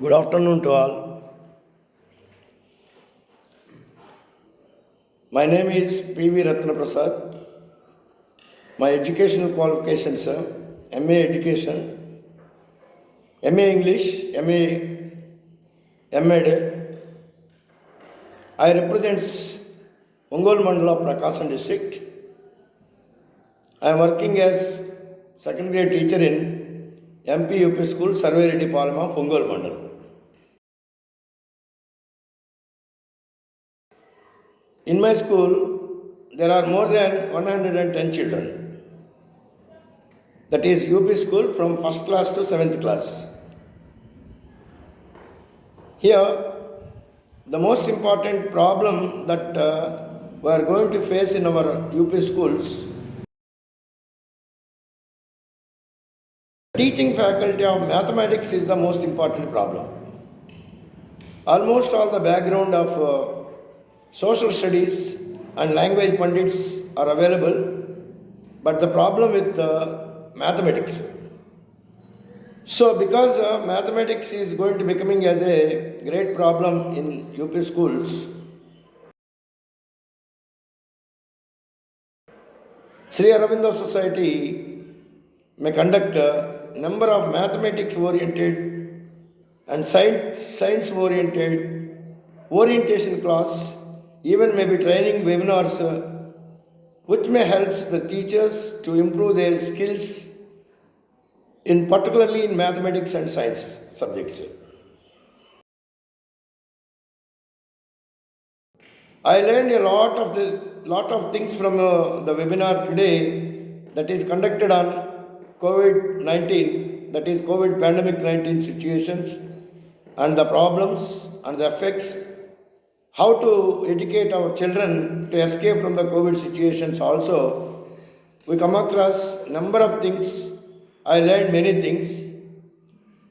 Good afternoon to all. My name is P.V. Ratna Prasad. My educational qualifications are MA Education, MA English, MA MEd. I represent Ongole Mandala Prakasam district. I am working as second grade teacher in MP UP school, Survey Reddy Palma, Ongole Mandal. In my school, there are more than 110 children. That is UP school from first class to 7th class. Here, the most important problem that we are going to face in our UP schools, teaching faculty of mathematics is the most important problem. Almost all the background of social studies and language pundits are available, but the problem with mathematics. So because mathematics is going to becoming as a great problem in UP schools, Sri Aurobindo Society may conduct a number of mathematics oriented and science oriented orientation class, even maybe training webinars which may help the teachers to improve their skills in particularly in mathematics and science subjects. I learned a lot of things from the webinar today that is conducted on COVID-19, that is COVID pandemic 19 situations and the problems and the effects, how to educate our children to escape from the COVID situations also. We come across number of things. I learned many things.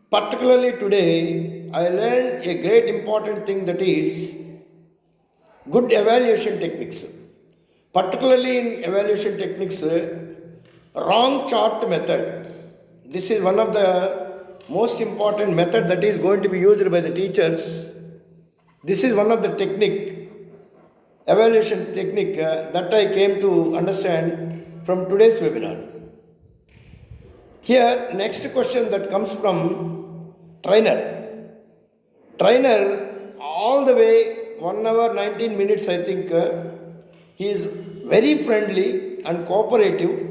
Particularly today, I learned a great important thing, that is good evaluation techniques. Particularly in evaluation techniques, wrong chart method. This is one of the most important method that is going to be used by the teachers. This is one of the evaluation technique that I came to understand from today's webinar. Here, next question that comes from trainer. Trainer, all the way 1 hour 19 minutes, I think he is very friendly and cooperative.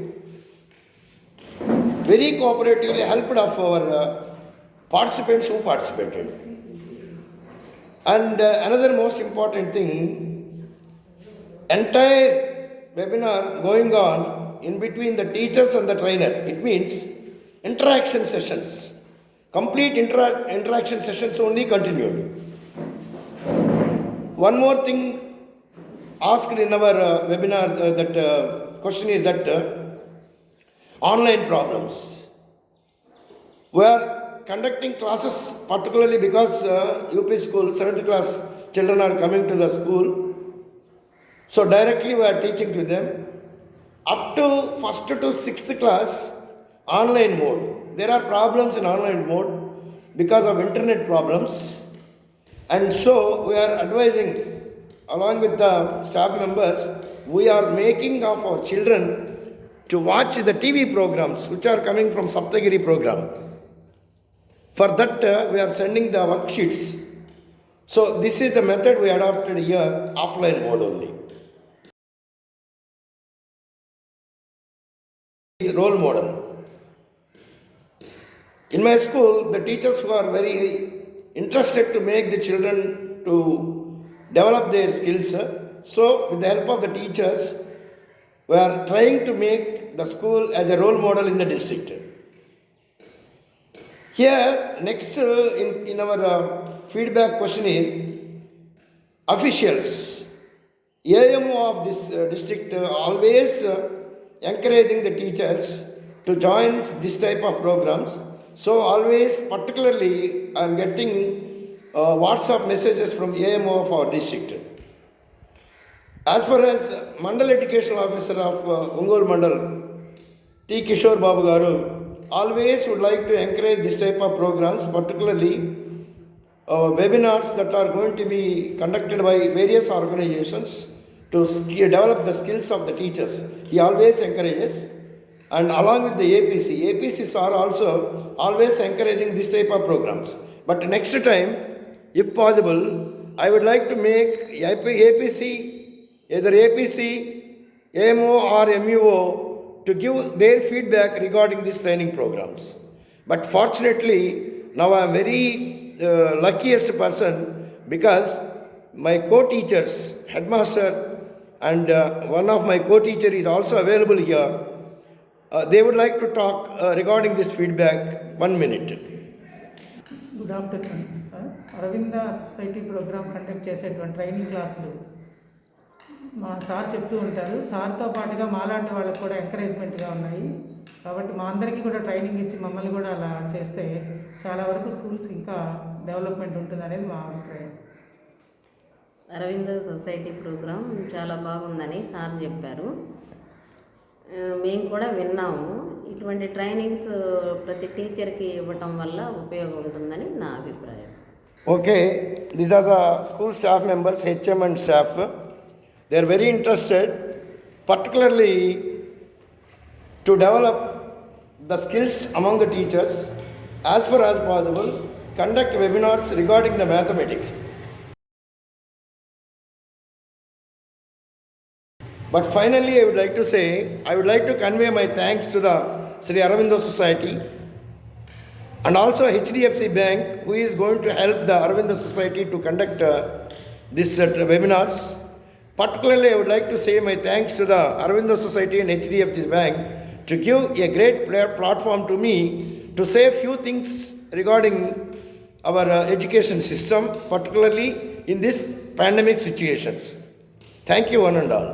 Very cooperatively helped of our participants who participated. And another most important thing, entire webinar going on in between the teachers and the trainer. It means interaction sessions. Complete interaction sessions only continued. One more thing asked in our webinar, that question is that online problems. We are conducting classes particularly because UP school 7th class children are coming to the school. So directly we are teaching to them. Up to 1st to 6th class, online mode. There are problems in online mode because of internet problems. And so we are advising, along with the staff members, we are making of our children to watch the TV programs which are coming from Saptagiri program. For that, we are sending the worksheets. So this is the method we adopted here, offline mode only. Is role model. In my school, the teachers who are very interested to make the children to develop their skills. So with the help of the teachers, we are trying to make the school as a role model in the district. Here, next in our feedback questionnaire, officials, AMO of this district always encouraging the teachers to join this type of programs. So always, particularly, I am getting WhatsApp messages from AMO of our district. As far as Mandal Educational Officer of Ongole Mandal, T. Kishore Babu Garu, always would like to encourage this type of programs, particularly webinars that are going to be conducted by various organizations to develop the skills of the teachers. He always encourages, and along with the APCs are also always encouraging this type of programs. But next time, if possible, I would like to make APC, either APC, AMO or MUO to give their feedback regarding these training programs. But fortunately, now I am very luckiest person because my co-teachers, headmaster and one of my co-teacher is also available here. They would like to talk regarding this feedback. 1 minute. Good afternoon sir. Aravinda society program conduct చేసేటువంటి training క్లాసులు మా sir చెప్తూ ఉంటారు. సార్తో పాటుగా మాలాంటి వాళ్ళకి కూడా ఎంకరేజ్మెంట్గా ఉన్నాయి. కాబట్టి మా అందరికీ కూడా ట్రైనింగ్ ఇచ్చి మమ్మల్ని కూడా అలా చేస్తే చాలా వరకు స్కూల్స్ ఇంకా డెవలప్మెంట్ ఉంటుంది అనేది మా అభిప్రాయం. అరవింద సొసైటీ ప్రోగ్రాం చాలా బాగుందని సార్ చెప్పారు. మేము కూడా విన్నాము. ఇటువంటి ట్రైనింగ్స్ ప్రతి టీచర్కి ఇవ్వటం వల్ల ఉపయోగం ఉంటుందని నా అభిప్రాయం. Okay, these are the school staff members, HM and staff. They are very interested, particularly to develop the skills among the teachers as far as possible, conduct webinars regarding the mathematics. But finally, I would like to convey my thanks to the Sri Aurobindo Society and also HDFC Bank, who is going to help the Aurobindo Society to conduct these webinars. Particularly, I would like to say my thanks to the Aurobindo Society and HDFC Bank to give a great platform to me to say a few things regarding our education system, particularly in this pandemic situations. Thank you, one and all.